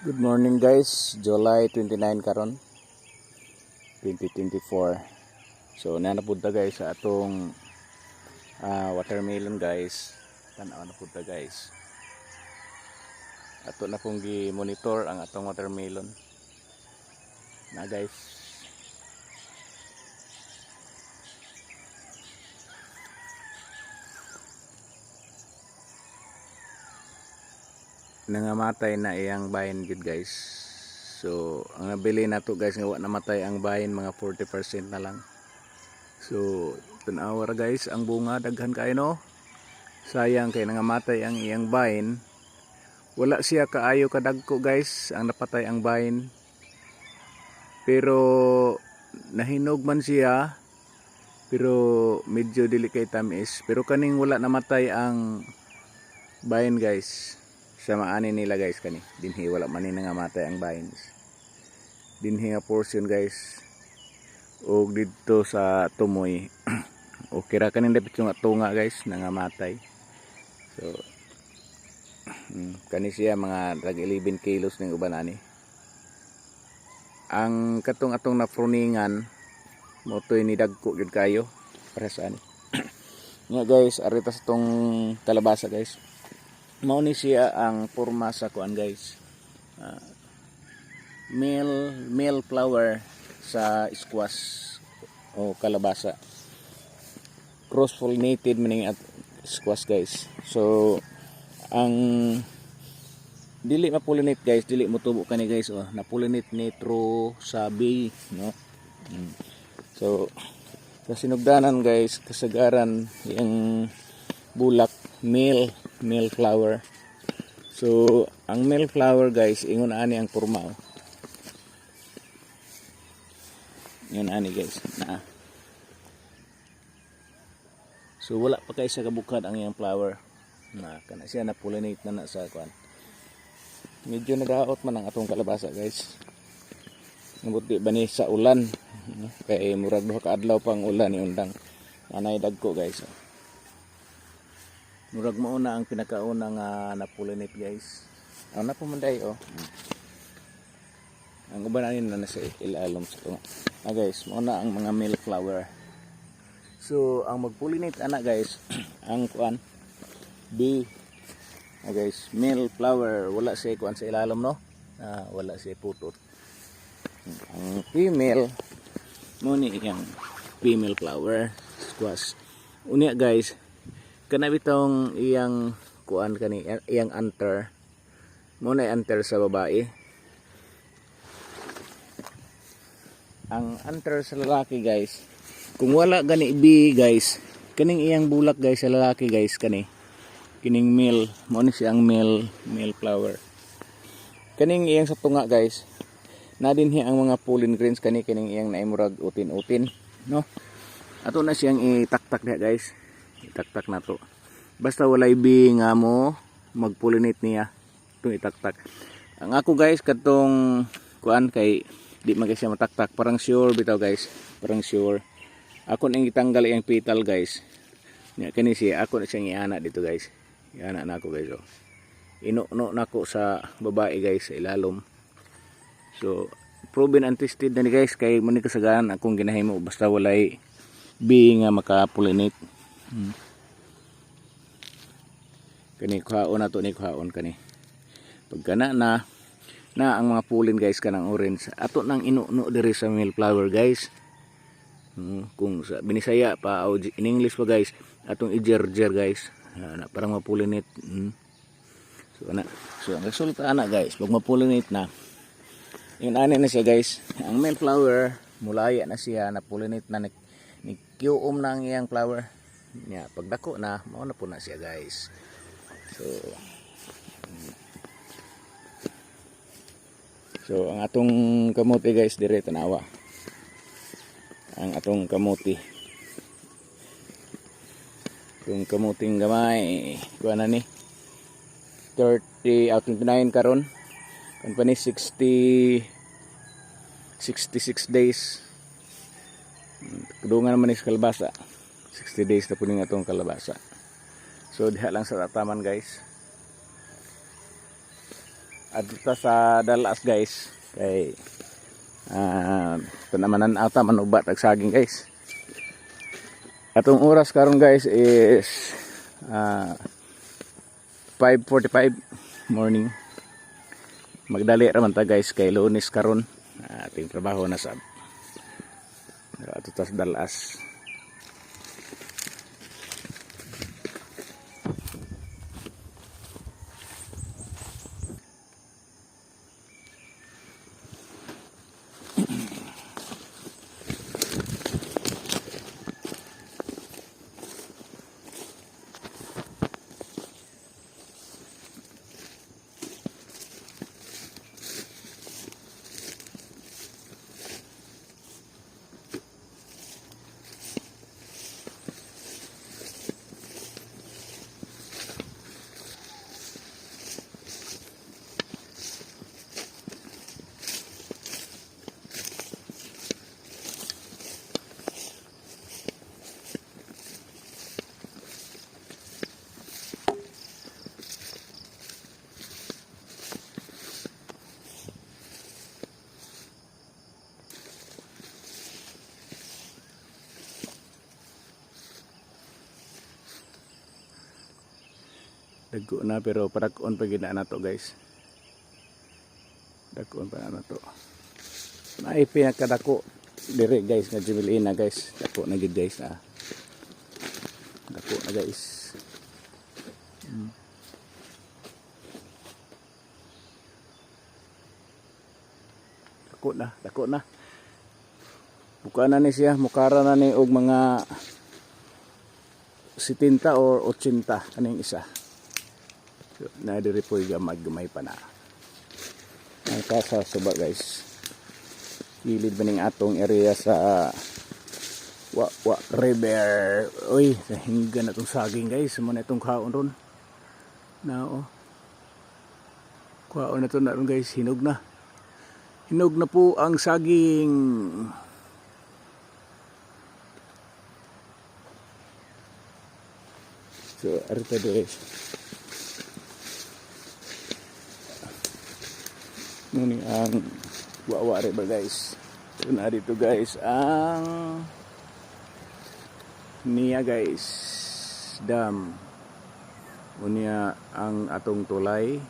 Good morning guys, July 29 karon 2024. So nanapud ta guys sa atong watermelon guys. Tanaw na pud ta guys. Ato na pong gi-monitor ang atong watermelon. Na guys. Nangamatay na iyang bahin gid guys. So ang nabili nato guys nga wa namatay ang bahin, mga 40% na lang. So tan-aw ra guys ang bunga, daghan kayo no. Sayang kay nangamatay ang iyang bahin. Wala siya kaayo kadagko guys ang napatay ang bahin. Pero nahinog man siya, pero medyo dili kay tamis. Pero kaning wala namatay ang bahin guys, sa maani nila guys kani dinhi wala man ni nangamatay ang bahin. Dinhi nga portion guys og didto sa tumoy okay ra kaning dapat yung tunga guys nangamatay. So kani siya mga tag 11 kilos ning uban ani. Ang katong atong napruningan motoy ni dagko gid kayo para sa ani. Nga guys, arita sa tong kalabasa guys. Mao ni siya ang porma sa kuan guys. Male flower sa squash o kalabasa. Cross pollinated meaning at squash guys. So ang dili ma-pollinate guys, dili mo tubo kani guys, oh, na-pollinate nitro sa bay, no? So sa sinugdanan guys, kasagaran yung bulak male flower. So ang male flower guys, ingon ani ang porma, oh. Yun ani guys na. So wala pa kay sa kabukad ang iyang flower na kana siya na pollinate na sa kuan. Medyo nagaot man ang atong kalabasa guys. Nabuti ba ni sa ulan, kay murag duha ka adlaw pang ulan ni undang anay dagko guys, oh. Murag mao na ang pinakauna nga na-pollinate guys. Ang napumanday, oh. Ang uban ani na nasa ilalom sa tunga. Guys, mao na ang mga male flower. So ang mag-pollinate ana guys ang kuan bee. Guys, male flower wala siya kuan sa ilalom, no? Wala siya putot. Ang female mo ni yang female flower squash. Unya guys, kana bitong iyang kuan kani iyang anther. Mo na anther sa babae. Ang anther sa lalaki guys, kung wala gani bee guys, kaning iyang bulak guys sa lalaki guys kani kining male, mo ni siyang male flower. Kaning iyang sa tunga guys, na dinhi ang mga pollen grains kani kining iyang naimurag utin-utin, no? Ato na siyang itaktak diha guys. Itaktak na to. Basta walay bee nga mo mag-pollinate niya, itong itaktak. Ang ako guys katong kuan kay di man siya mataktak, parang sure bitaw guys, parang sure. Ako nang itanggal iyang petal guys. Nya kani siya ako na siyang iana dito guys. Iana na ako guys, oh. Ino-no nako sa babae guys sa ilalom. So proven and tested na ni guys kay man ni kasagaran akong ginahimo basta walay bee nga maka-pollinate. Kani kuhaon na to ni kuhaon kani. Pagka na ang mga pollen guys kanang orange, ato nang ino-no diri sa male flower guys. Kung sa Binisaya pa o in English pa guys, atong i-jer-jer guys. Na parang ma-pollinate. So ang resulta ana guys, pag ma-pollinate na, yun ani na siya guys. Ang male flower mulaya na siya, na-pollinate na, ni-kiuom na ang iyang flower. Nya pagdako na, mao na po na siya guys. So ang atong kamote guys dire tanawa. Ang atong kamote. Yung kamuting gamay, kuha na ni 30 out 29 karon. Kan pa ni 66 days. Kudungan naman ni sa kalabasa. 60 days na po ning atong kalabasa. So diha lang sa tataman guys. adto sa Dalas guys. Kay ito naman ang ata manubat ag saging guys. Atong oras karon guys is 5:45 morning. Magdali ra man ta guys kay Lunes karon. Ating trabaho na sab. Adto ta sa Dalas. Dagko na pero parakon pa gina na to guys. Dagko pa na to. May pinakadako dire guys nga Jubilina guys. Dako na gid guys Dako na guys. Dako na. Buka na ni siya, mukara na ni og mga 70 or 80 kaning isa. Na diri po gamay pa na ang kasa suba guys. Gilid ba ning atong area sa wa river. Uy, hingga na tong saging guys. Muna itong kaon ron na kaon na to na ron guys. Hinog na po ang saging. So arita guys. Nuni ang Wawa River guys. So na dito guys ang niya guys dam. Unya ang atong tulay.